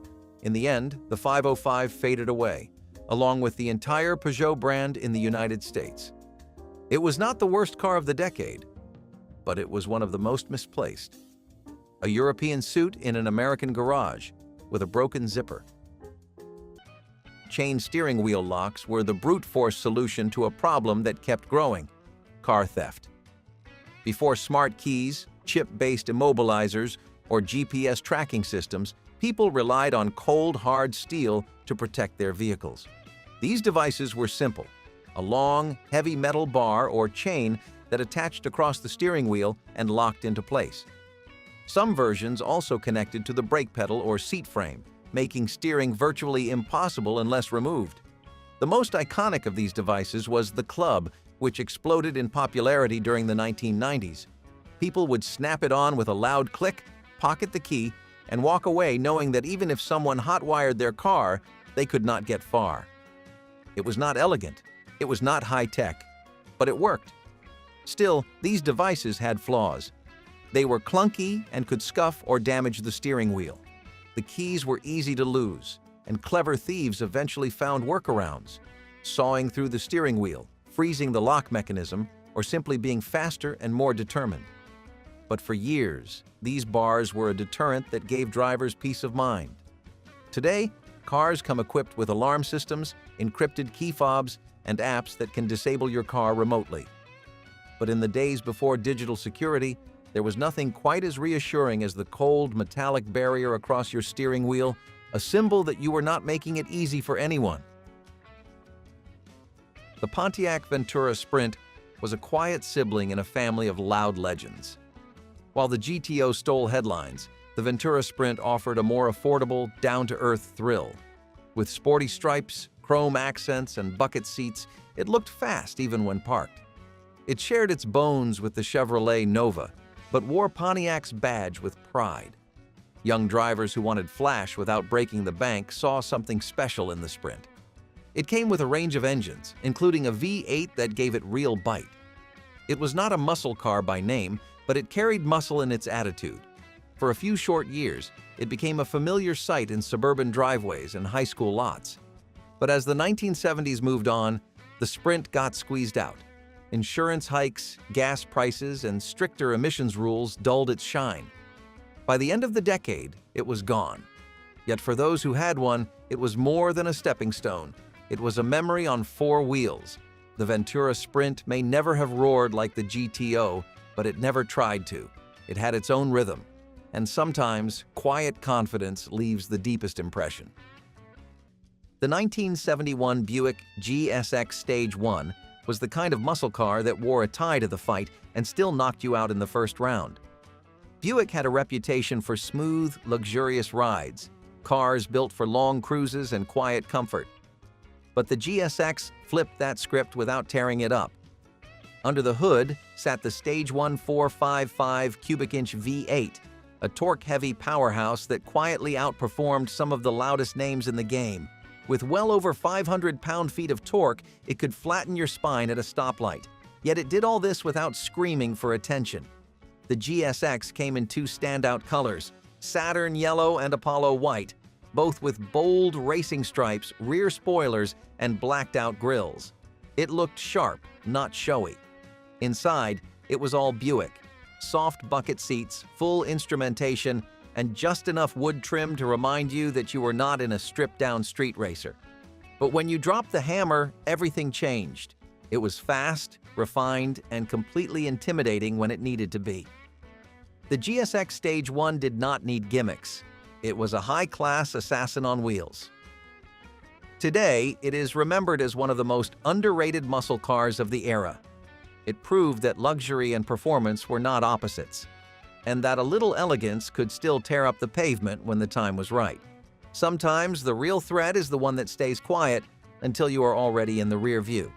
In the end, the 505 faded away, along with the entire Peugeot brand in the United States. It was not the worst car of the decade, but it was one of the most misplaced. A European suit in an American garage with a broken zipper. Chain steering wheel locks were the brute force solution to a problem that kept growing: car theft. Before smart keys, chip-based immobilizers, or GPS tracking systems, people relied on cold, hard steel to protect their vehicles. These devices were simple: a long, heavy metal bar or chain that attached across the steering wheel and locked into place. Some versions also connected to the brake pedal or seat frame, making steering virtually impossible unless removed. The most iconic of these devices was the club, which exploded in popularity during the 1990s. People would snap it on with a loud click, pocket the key, and walk away knowing that even if someone hot-wired their car, they could not get far. It was not elegant, it was not high-tech, but it worked. Still, these devices had flaws. They were clunky and could scuff or damage the steering wheel. The keys were easy to lose, and clever thieves eventually found workarounds, sawing through the steering wheel, freezing the lock mechanism, or simply being faster and more determined. But for years, these bars were a deterrent that gave drivers peace of mind. Today, cars come equipped with alarm systems, encrypted key fobs, and apps that can disable your car remotely. But in the days before digital security, there was nothing quite as reassuring as the cold, metallic barrier across your steering wheel, a symbol that you were not making it easy for anyone. The Pontiac Ventura Sprint was a quiet sibling in a family of loud legends. While the GTO stole headlines, the Ventura Sprint offered a more affordable, down-to-earth thrill. With sporty stripes, chrome accents, and bucket seats, it looked fast even when parked. It shared its bones with the Chevrolet Nova, but wore Pontiac's badge with pride. Young drivers who wanted flash without breaking the bank saw something special in the Sprint. It came with a range of engines, including a V8 that gave it real bite. It was not a muscle car by name, but it carried muscle in its attitude. For a few short years, it became a familiar sight in suburban driveways and high school lots. But as the 1970s moved on, the Sprint got squeezed out. Insurance hikes, gas prices, and stricter emissions rules dulled its shine. By the end of the decade, it was gone. Yet for those who had one, it was more than a stepping stone. It was a memory on four wheels. The Ventura Sprint may never have roared like the GTO, but it never tried to. It had its own rhythm. And sometimes, quiet confidence leaves the deepest impression. The 1971 Buick GSX Stage 1 was the kind of muscle car that wore a tie to the fight and still knocked you out in the first round. Buick had a reputation for smooth, luxurious rides, cars built for long cruises and quiet comfort. But the GSX flipped that script without tearing it up. Under the hood sat the Stage 1 455 cubic inch V8, a torque-heavy powerhouse that quietly outperformed some of the loudest names in the game. With well over 500 pound-feet of torque, it could flatten your spine at a stoplight. Yet it did all this without screaming for attention. The GSX came in two standout colors, Saturn Yellow and Apollo White, both with bold racing stripes, rear spoilers, and blacked-out grills. It looked sharp, not showy. Inside, it was all Buick. soft bucket seats, full instrumentation, and just enough wood trim to remind you that you were not in a stripped-down street racer. But when you dropped the hammer, everything changed. It was fast, refined, and completely intimidating when it needed to be. The GSX Stage 1 did not need gimmicks. It was a high-class assassin on wheels. Today, it is remembered as one of the most underrated muscle cars of the era. It proved that luxury and performance were not opposites, and that a little elegance could still tear up the pavement when the time was right. Sometimes the real threat is the one that stays quiet until you are already in the rear view.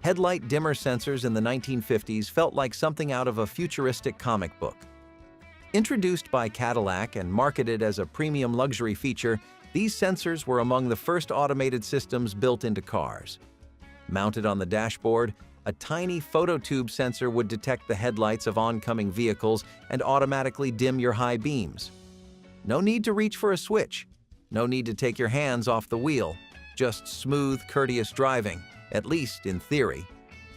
Headlight dimmer sensors in the 1950s felt like something out of a futuristic comic book. Introduced by Cadillac and marketed as a premium luxury feature, these sensors were among the first automated systems built into cars. Mounted on the dashboard, a tiny phototube sensor would detect the headlights of oncoming vehicles and automatically dim your high beams. No need to reach for a switch. No need to take your hands off the wheel. Just smooth, courteous driving, at least in theory.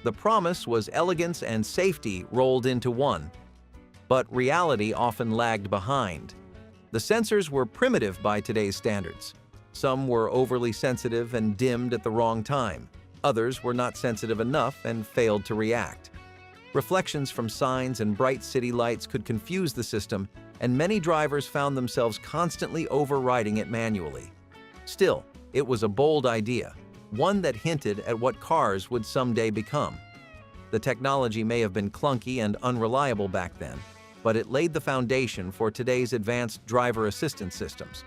The promise was elegance and safety rolled into one. But reality often lagged behind. The sensors were primitive by today's standards. Some were overly sensitive and dimmed at the wrong time. Others were not sensitive enough and failed to react. Reflections from signs and bright city lights could confuse the system, and many drivers found themselves constantly overriding it manually. Still, it was a bold idea, one that hinted at what cars would someday become. The technology may have been clunky and unreliable back then, but it laid the foundation for today's advanced driver assistance systems.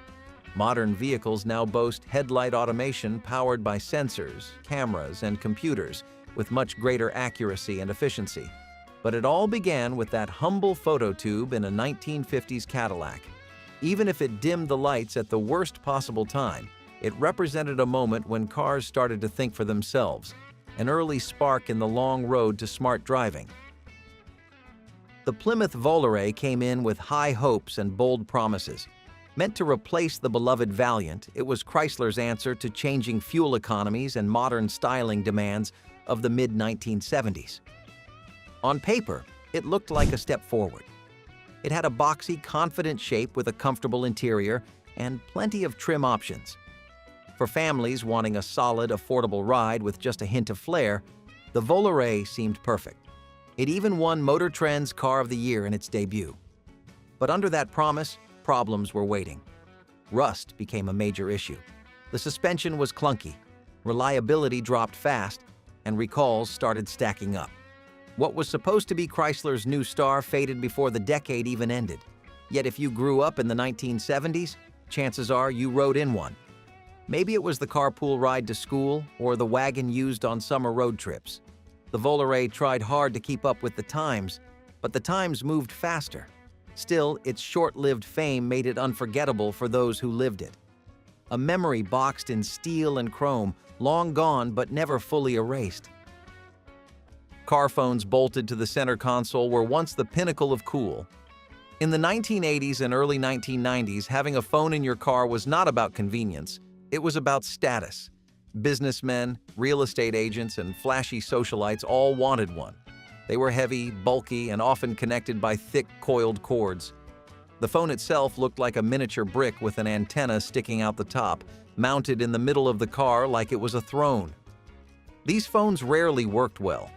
Modern vehicles now boast headlight automation powered by sensors, cameras, and computers with much greater accuracy and efficiency. But it all began with that humble phototube in a 1950s Cadillac. Even if it dimmed the lights at the worst possible time, it represented a moment when cars started to think for themselves, an early spark in the long road to smart driving. The Plymouth Volare came in with high hopes and bold promises. Meant to replace the beloved Valiant, it was Chrysler's answer to changing fuel economies and modern styling demands of the mid-1970s. On paper, it looked like a step forward. It had a boxy, confident shape with a comfortable interior and plenty of trim options. For families wanting a solid, affordable ride with just a hint of flair, the Volare seemed perfect. It even won Motor Trend's Car of the Year in its debut. But under that promise, problems were waiting. Rust became a major issue. The suspension was clunky, reliability dropped fast, and recalls started stacking up. What was supposed to be Chrysler's new star faded before the decade even ended. Yet if you grew up in the 1970s, chances are you rode in one. Maybe it was the carpool ride to school or the wagon used on summer road trips. The Volare tried hard to keep up with the times, but the times moved faster. Still, its short-lived fame made it unforgettable for those who lived it. A memory boxed in steel and chrome, long gone but never fully erased. Car phones bolted to the center console were once the pinnacle of cool. In the 1980s and early 1990s, having a phone in your car was not about convenience, it was about status. Businessmen, real estate agents, and flashy socialites all wanted one. They were heavy, bulky, and often connected by thick, coiled cords. The phone itself looked like a miniature brick with an antenna sticking out the top, mounted in the middle of the car like it was a throne. These phones rarely worked well.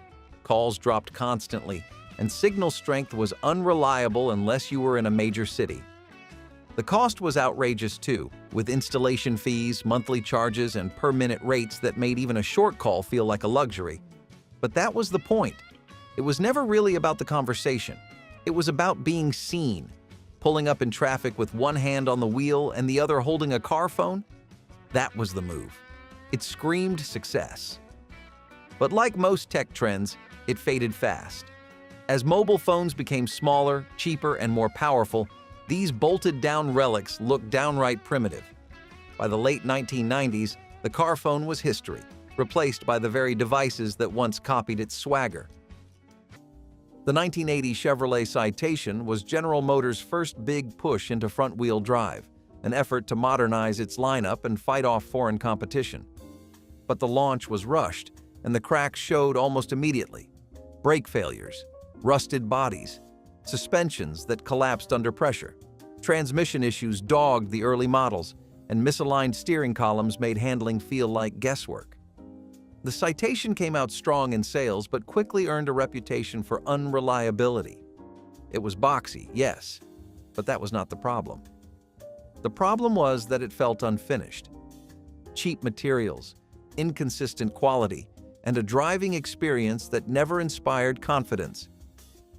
Calls dropped constantly, and signal strength was unreliable unless you were in a major city. The cost was outrageous too, with installation fees, monthly charges, and per-minute rates that made even a short call feel like a luxury. But that was the point. It was never really about the conversation. It was about being seen. Pulling up in traffic with one hand on the wheel and the other holding a car phone? That was the move. It screamed success. But like most tech trends, it faded fast. As mobile phones became smaller, cheaper, and more powerful, these bolted-down relics looked downright primitive. By the late 1990s, the car phone was history, replaced by the very devices that once copied its swagger. The 1980 Chevrolet Citation was General Motors' first big push into front-wheel drive, an effort to modernize its lineup and fight off foreign competition. But the launch was rushed, and the cracks showed almost immediately. Brake failures, rusted bodies, suspensions that collapsed under pressure, transmission issues dogged the early models, and misaligned steering columns made handling feel like guesswork. The Citation came out strong in sales but quickly earned a reputation for unreliability. It was boxy, yes, but that was not the problem. The problem was that it felt unfinished. Cheap materials, inconsistent quality, and a driving experience that never inspired confidence.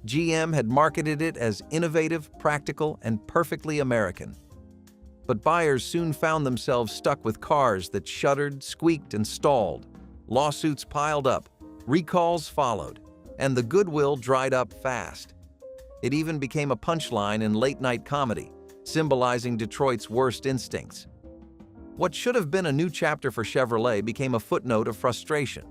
GM had marketed it as innovative, practical, and perfectly American. But buyers soon found themselves stuck with cars that shuddered, squeaked, and stalled. Lawsuits piled up, recalls followed, and the goodwill dried up fast. It even became a punchline in late-night comedy, symbolizing Detroit's worst instincts. What should have been a new chapter for Chevrolet became a footnote of frustration.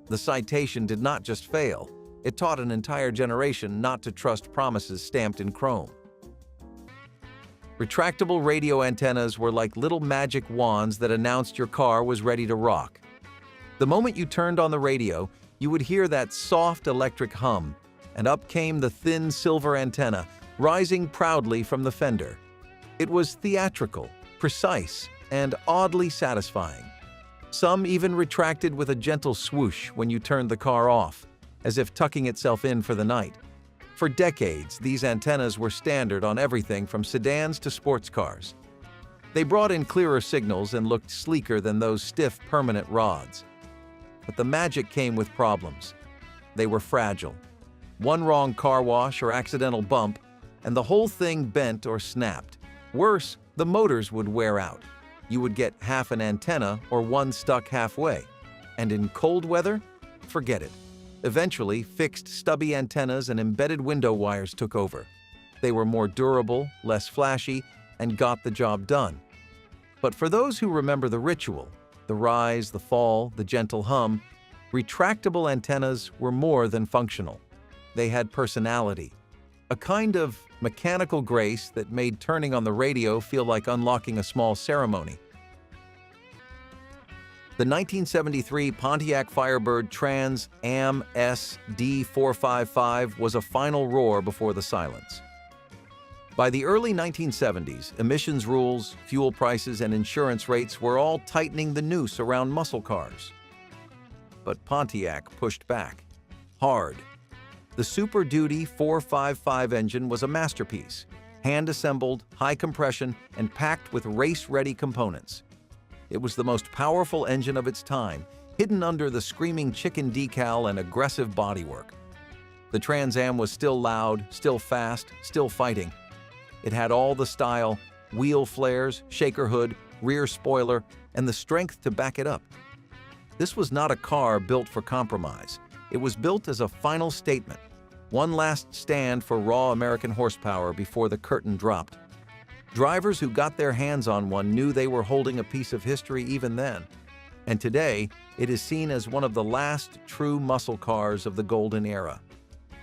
The Citation did not just fail, it taught an entire generation not to trust promises stamped in chrome. Retractable radio antennas were like little magic wands that announced your car was ready to rock. The moment you turned on the radio, you would hear that soft electric hum, and up came the thin silver antenna, rising proudly from the fender. It was theatrical, precise, and oddly satisfying. Some even retracted with a gentle swoosh when you turned the car off, as if tucking itself in for the night. For decades, these antennas were standard on everything from sedans to sports cars. They brought in clearer signals and looked sleeker than those stiff, permanent rods. But the magic came with problems. They were fragile. One wrong car wash or accidental bump, and the whole thing bent or snapped. Worse, the motors would wear out. You would get half an antenna or one stuck halfway. And in cold weather, forget it. Eventually, fixed stubby antennas and embedded window wires took over. They were more durable, less flashy, and got the job done. But for those who remember the ritual, the rise, the fall, the gentle hum, retractable antennas were more than functional. They had personality, a kind of mechanical grace that made turning on the radio feel like unlocking a small ceremony. The 1973 Pontiac Firebird Trans Am S D455 was a final roar before the silence. By the early 1970s, emissions rules, fuel prices, and insurance rates were all tightening the noose around muscle cars. But Pontiac pushed back, hard. The Super Duty 455 engine was a masterpiece, hand-assembled, high compression, and packed with race-ready components. It was the most powerful engine of its time, hidden under the screaming chicken decal and aggressive bodywork. The Trans Am was still loud, still fast, still fighting. It had all the style, wheel flares, shaker hood, rear spoiler, and the strength to back it up. This was not a car built for compromise. It was built as a final statement, one last stand for raw American horsepower before the curtain dropped. Drivers who got their hands on one knew they were holding a piece of history even then. And today, it is seen as one of the last true muscle cars of the golden era.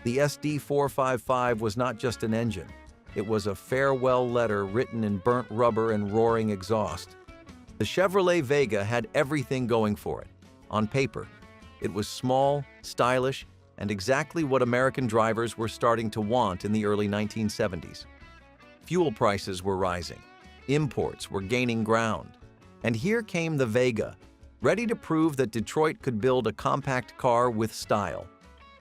The SD455 was not just an engine. It was a farewell letter written in burnt rubber and roaring exhaust. The Chevrolet Vega had everything going for it. On paper, it was small, stylish, and exactly what American drivers were starting to want in the early 1970s. Fuel prices were rising. Imports were gaining ground. And here came the Vega, ready to prove that Detroit could build a compact car with style.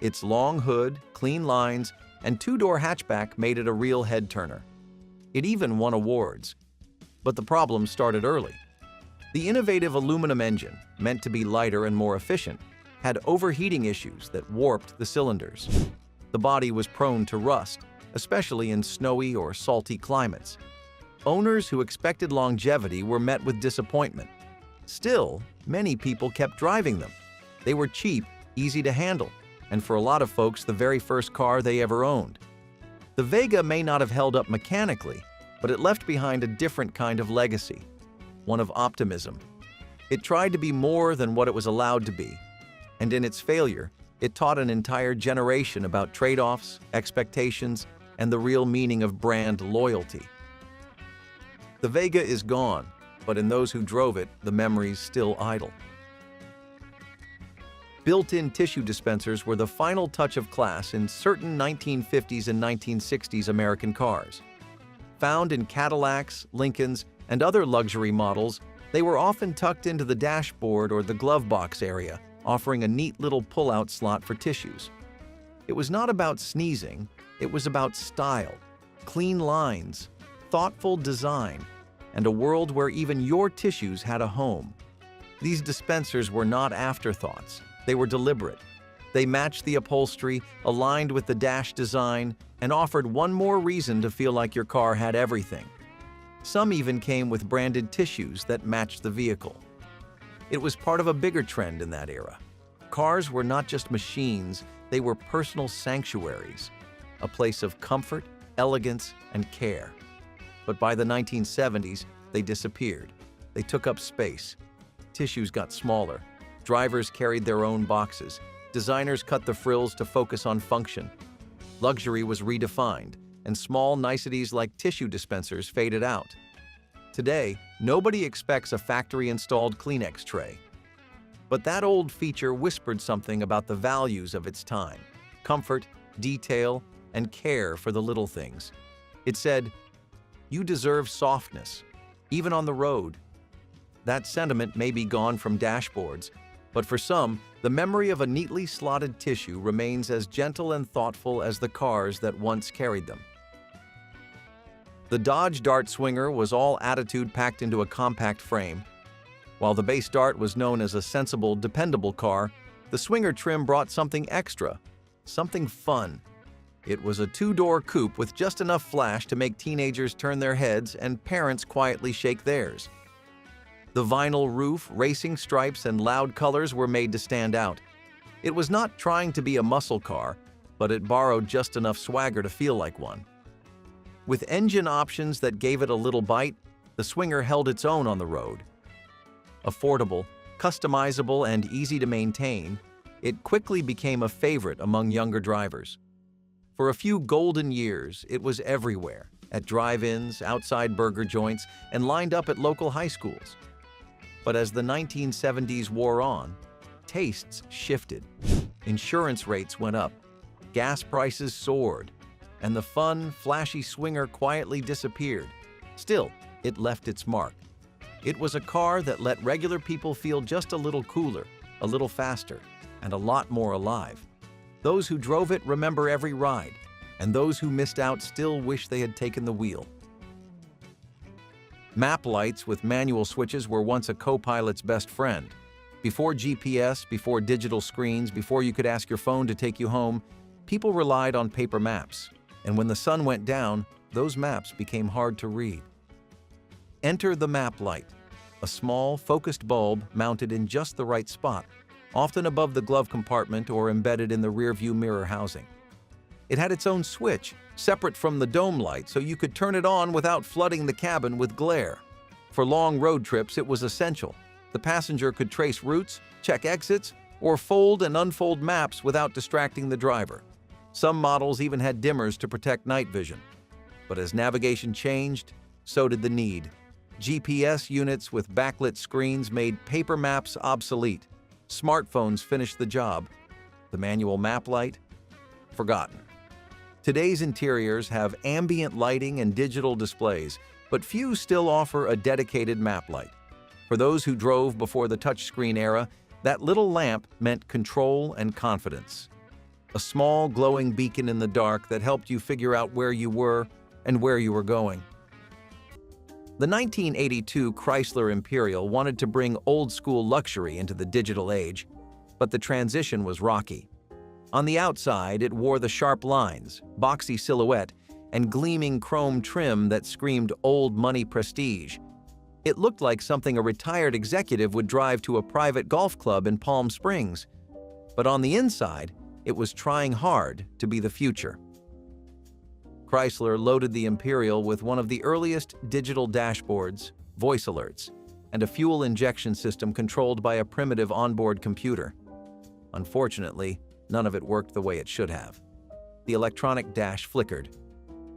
Its long hood, clean lines, and two-door hatchback made it a real head-turner. It even won awards. But the problem started early. The innovative aluminum engine, meant to be lighter and more efficient, had overheating issues that warped the cylinders. The body was prone to rust, especially in snowy or salty climates. Owners who expected longevity were met with disappointment. Still, many people kept driving them. They were cheap, easy to handle, and for a lot of folks, the very first car they ever owned. The Vega may not have held up mechanically, but it left behind a different kind of legacy, one of optimism. It tried to be more than what it was allowed to be, and in its failure, it taught an entire generation about trade-offs, expectations, and the real meaning of brand loyalty. The Vega is gone, but in those who drove it, the memories still idle. Built-in tissue dispensers were the final touch of class in certain 1950s and 1960s American cars. Found in Cadillacs, Lincolns, and other luxury models, they were often tucked into the dashboard or the glove box area, offering a neat little pull-out slot for tissues. It was not about sneezing, it was about style, clean lines, thoughtful design, and a world where even your tissues had a home. These dispensers were not afterthoughts, they were deliberate. They matched the upholstery, aligned with the dash design, and offered one more reason to feel like your car had everything. Some even came with branded tissues that matched the vehicle. It was part of a bigger trend in that era. Cars were not just machines, they were personal sanctuaries, a place of comfort, elegance, and care. But by the 1970s, they disappeared. They took up space. Tissues got smaller. Drivers carried their own boxes. Designers cut the frills to focus on function. Luxury was redefined, and small niceties like tissue dispensers faded out. Today, nobody expects a factory-installed Kleenex tray. But that old feature whispered something about the values of its time: comfort, detail, and care for the little things. It said, "You deserve softness, even on the road." That sentiment may be gone from dashboards, but for some, the memory of a neatly slotted tissue remains as gentle and thoughtful as the cars that once carried them. The Dodge Dart Swinger was all attitude packed into a compact frame. While the base Dart was known as a sensible, dependable car, the Swinger trim brought something extra, something fun. It was a two-door coupe with just enough flash to make teenagers turn their heads and parents quietly shake theirs. The vinyl roof, racing stripes, and loud colors were made to stand out. It was not trying to be a muscle car, but it borrowed just enough swagger to feel like one. With engine options that gave it a little bite, the Swinger held its own on the road. Affordable, customizable, and easy to maintain, it quickly became a favorite among younger drivers. For a few golden years, it was everywhere, at drive-ins, outside burger joints, and lined up at local high schools. But as the 1970s wore on, tastes shifted. Insurance rates went up, gas prices soared, and the fun, flashy Swinger quietly disappeared. Still, it left its mark. It was a car that let regular people feel just a little cooler, a little faster, and a lot more alive. Those who drove it remember every ride, and those who missed out still wish they had taken the wheel. Map lights with manual switches were once a co-pilot's best friend. Before GPS, before digital screens, before you could ask your phone to take you home, people relied on paper maps. And when the sun went down, those maps became hard to read. Enter the map light, a small, focused bulb mounted in just the right spot, often above the glove compartment or embedded in the rearview mirror housing. It had its own switch, separate from the dome light, so you could turn it on without flooding the cabin with glare. For long road trips, it was essential. The passenger could trace routes, check exits, or fold and unfold maps without distracting the driver. Some models even had dimmers to protect night vision. But as navigation changed, so did the need. GPS units with backlit screens made paper maps obsolete. Smartphones finished the job. The manual map light? Forgotten. Today's interiors have ambient lighting and digital displays, but few still offer a dedicated map light. For those who drove before the touchscreen era, that little lamp meant control and confidence. A small glowing beacon in the dark that helped you figure out where you were and where you were going. The 1982 Chrysler Imperial wanted to bring old-school luxury into the digital age, but the transition was rocky. On the outside, it wore the sharp lines, boxy silhouette, and gleaming chrome trim that screamed old money prestige. It looked like something a retired executive would drive to a private golf club in Palm Springs. But on the inside, it was trying hard to be the future. Chrysler loaded the Imperial with one of the earliest digital dashboards, voice alerts, and a fuel injection system controlled by a primitive onboard computer. Unfortunately, none of it worked the way it should have. The electronic dash flickered.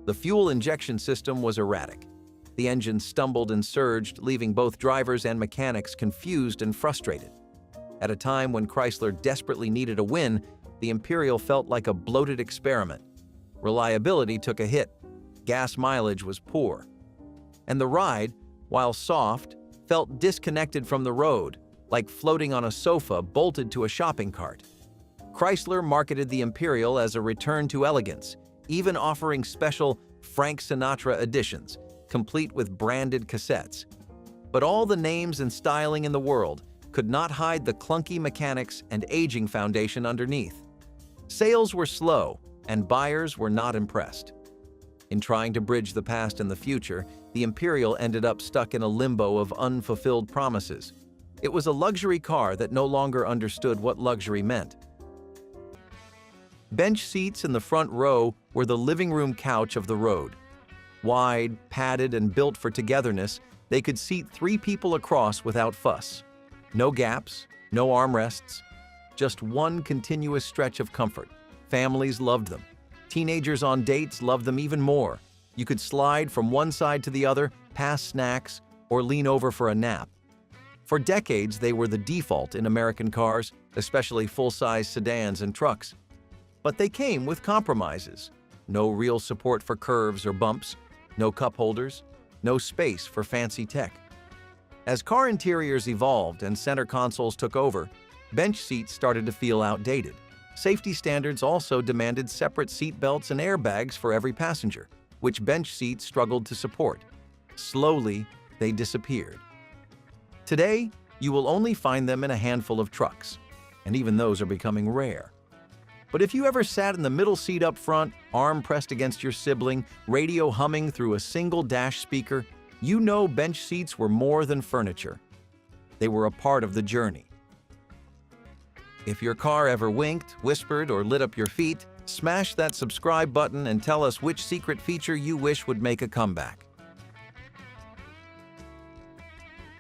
The fuel injection system was erratic. The engine stumbled and surged, leaving both drivers and mechanics confused and frustrated. At a time when Chrysler desperately needed a win, the Imperial felt like a bloated experiment. Reliability took a hit, gas mileage was poor, and the ride, while soft, felt disconnected from the road, like floating on a sofa bolted to a shopping cart. Chrysler marketed the Imperial as a return to elegance, even offering special Frank Sinatra editions, complete with branded cassettes. But all the names and styling in the world could not hide the clunky mechanics and aging foundation underneath. Sales were slow, and buyers were not impressed. In trying to bridge the past and the future, the Imperial ended up stuck in a limbo of unfulfilled promises. It was a luxury car that no longer understood what luxury meant. Bench seats in the front row were the living room couch of the road. Wide, padded, and built for togetherness, they could seat 3 people across without fuss. No gaps, no armrests, just one continuous stretch of comfort. Families loved them. Teenagers on dates loved them even more. You could slide from one side to the other, pass snacks, or lean over for a nap. For decades, they were the default in American cars, especially full-size sedans and trucks. But they came with compromises. No real support for curves or bumps, no cup holders, no space for fancy tech. As car interiors evolved and center consoles took over, bench seats started to feel outdated. Safety standards also demanded separate seat belts and airbags for every passenger, which bench seats struggled to support. Slowly, they disappeared. Today, you will only find them in a handful of trucks, and even those are becoming rare. But if you ever sat in the middle seat up front, arm pressed against your sibling, radio humming through a single dash speaker, you know bench seats were more than furniture. They were a part of the journey. If your car ever winked, whispered, or lit up your feet, smash that subscribe button and tell us which secret feature you wish would make a comeback.